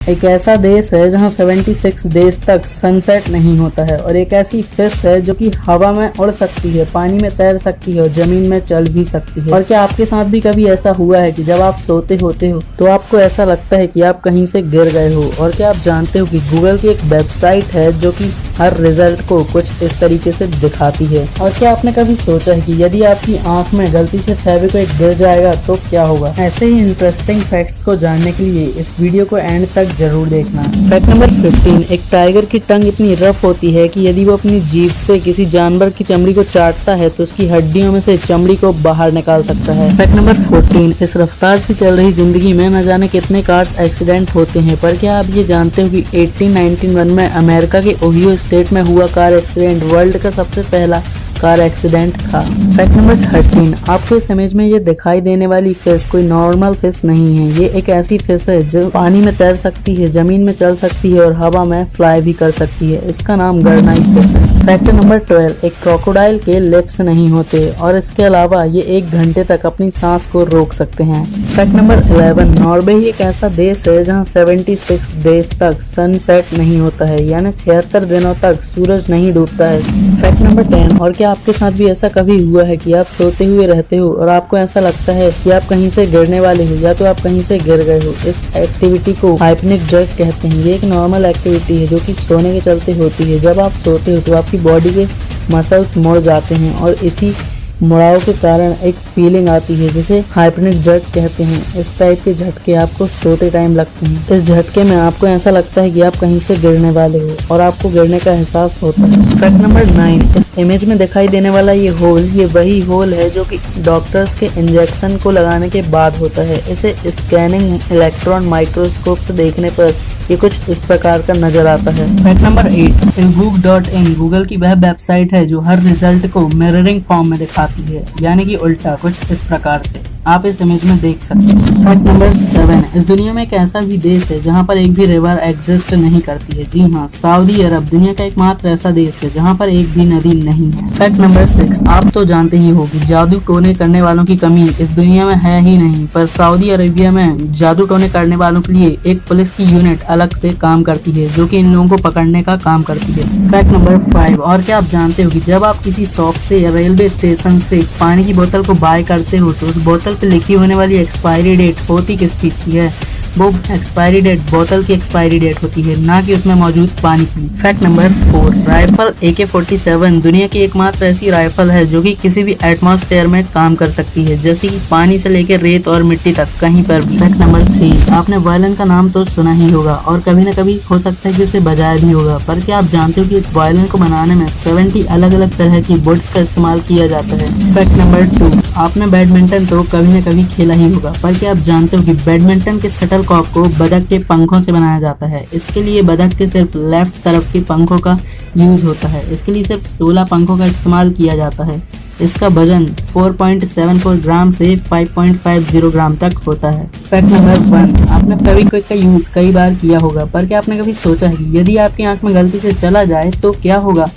एक ऐसा देश है जहां 76 डेज तक सनसेट नहीं होता है, और एक ऐसी फिश है जो कि हवा में उड़ सकती है, पानी में तैर सकती है और जमीन में चल भी सकती है। और क्या आपके साथ भी कभी ऐसा हुआ है कि जब आप सोते होते हो तो आपको ऐसा लगता है कि आप कहीं से गिर गए हो? और क्या आप जानते हो कि गूगल की एक वेबसाइट है जो कि हर रिजल्ट को कुछ इस तरीके से दिखाती है? और क्या आपने कभी सोचा है कि यदि आपकी आंख में गलती से फेविक्विक गिर जाएगा तो क्या होगा? ऐसे ही इंटरेस्टिंग फैक्ट्स को जानने के लिए इस वीडियो को एंड तक जरूर देखना। फैक्ट नंबर 15, एक टाइगर की टंग इतनी रफ होती है कि यदि वो अपनी जीभ से किसी जानवर की चमड़ी को चाटता है तो उसकी हड्डियों में से चमड़ी को बाहर निकाल सकता है। फैक्ट नंबर 14, इस रफ्तार से चल रही जिंदगी में न जाने कितने कार्स एक्सीडेंट होते हैं, पर क्या आप ये जानते हो कि 1891 में अमेरिका के ओहियो स्टेट में हुआ कार एक्सीडेंट वर्ल्ड का सबसे पहला कार एक्सीडेंट था। फैक्ट नंबर 13, आपको इस इमेज में ये दिखाई देने वाली फिश कोई नॉर्मल फिश नहीं है। ये एक ऐसी फिश है जो पानी में तैर सकती है, जमीन में चल सकती है और हवा में फ्लाई भी कर सकती है। इसका नाम गरनाई फिश है। फैक्ट नंबर 12, एक क्रोकोडाइल के लिप्स नहीं होते और इसके अलावा ये 1 घंटे तक अपनी सांस को रोक सकते हैं। फैक्ट नंबर 11, नॉर्वे ही एक ऐसा देश है जहाँ 76 डेज तक सनसेट नहीं होता है, यानी 76 दिनों तक सूरज नहीं डूबता है। फैक्ट नंबर 10, और क्या आपके साथ भी ऐसा कभी हुआ है कि आप सोते हुए रहते हो और आपको ऐसा लगता है कि आप कहीं से गिरने वाले हो या तो आप कहीं से गिर गए हो? इस एक्टिविटी को हाइपनिक जर्क कहते हैं। ये एक नॉर्मल एक्टिविटी है जो कि सोने के चलते होती है। जब आप सोते हो तो आपकी बॉडी के मसल्स मुड़ जाते हैं और इसी मुड़ाव के कारण एक फीलिंग आती है जिसे हाइपनिक जर्क कहते हैं। इस टाइप के झटके आपको सोते टाइम लगते हैं। इस झटके में आपको ऐसा लगता है कि आप कहीं से गिरने वाले हो और आपको गिरने का एहसास होता है। फैक्ट नंबर 9, इस इमेज में दिखाई देने वाला ये वही होल है जो कि डॉक्टर्स के इंजेक्शन को लगाने के बाद होता है। इसे स्कैनिंग इलेक्ट्रॉन माइक्रोस्कोप से देखने पर ये कुछ इस प्रकार का नजर आता है। फैक्ट नंबर 8, ilgoog.in गूगल की वह वेबसाइट है जो हर रिजल्ट को मिररिंग फॉर्म में दिखाती है, यानी कि उल्टा कुछ इस प्रकार से आप इस इमेज में देख सकते हैं। फैक्ट नंबर 7, इस दुनिया में एक ऐसा भी देश है जहां पर एक भी रिवर एग्जिस्ट नहीं करती है। जी हाँ, सऊदी अरब दुनिया का एकमात्र ऐसा देश है जहां पर एक भी नदी नहीं है। फैक्ट नंबर 6, आप तो जानते ही हो कि जादू टोने करने वालों की कमी इस दुनिया में है ही नहीं, पर सऊदी अरेबिया में जादू टोने करने वालों के लिए एक पुलिस की यूनिट अलग से काम करती है जो कि इन लोगों को पकड़ने का काम करती है। फैक्ट नंबर 5, और क्या आप जानते हो कि जब आप किसी शॉप से या रेलवे स्टेशन से पानी की बोतल को बाय करते हो तो उस बोतल पे लिखी होने वाली एक्सपायरी डेट होती किस चीज की है? वो एक्सपायरी डेट बोतल की एक्सपायरी डेट होती है, ना कि उसमें मौजूद पानी की। फैक्ट नंबर 4, राइफल AK-47 दुनिया की एकमात्र ऐसी राइफल है जो कि किसी भी एटमॉस्फेयर में काम कर सकती है, जैसे कि पानी से लेकर रेत और मिट्टी तक कहीं पर भी। फैक्ट नंबर 3, आपने वायलिन का नाम तो सुना ही होगा और कभी न कभी हो सकता है कि उसे बजाया भी होगा, पर क्या आप जानते हो कि इस वायलिन को बनाने में 70 अलग अलग तरह की वुड्स का इस्तेमाल किया जाता है। फैक्ट नंबर 2, आपने बैडमिंटन तो कभी न कभी खेला ही होगा, पर क्या आप जानते हो कि बैडमिंटन के शटल कॉक को बतख के पंखों से बनाया जाता है? इसके लिए बतख के सिर्फ लेफ्ट तरफ के पंखों का यूज होता है। इसके लिए सिर्फ 16 पंखों का इस्तेमाल किया जाता है। इसका वजन 4.74 ग्राम से 5.50 ग्राम तक होता है। फैक्ट नंबर 1, आपने फेविक्विक का यूज कई बार किया होगा, पर क्या आपने कभी सोचा है कि यदि आपकी आंख में गलती से चला जाए तो क्या होगा?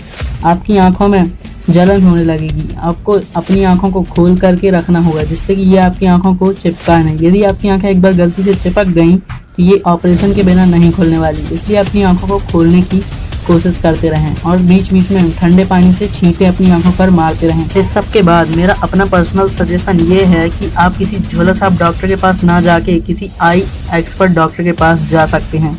आपकी आंखों में जलन होने लगेगी। आपको अपनी आंखों को खोल करके रखना होगा जिससे कि ये आपकी आंखों को चिपका नहीं। यदि आपकी आंखें एक बार गलती से चिपक गई तो ये ऑपरेशन के बिना नहीं खुलने वाली, इसलिए अपनी आंखों को खोलने की कोशिश करते रहें और बीच बीच में ठंडे पानी से छींटे अपनी आंखों पर मारते रहें। इस सब के बाद मेरा अपना पर्सनल सजेशन ये है कि आप किसी झोला छाप डॉक्टर के पास ना जाके किसी आई एक्सपर्ट डॉक्टर के पास जा सकते हैं।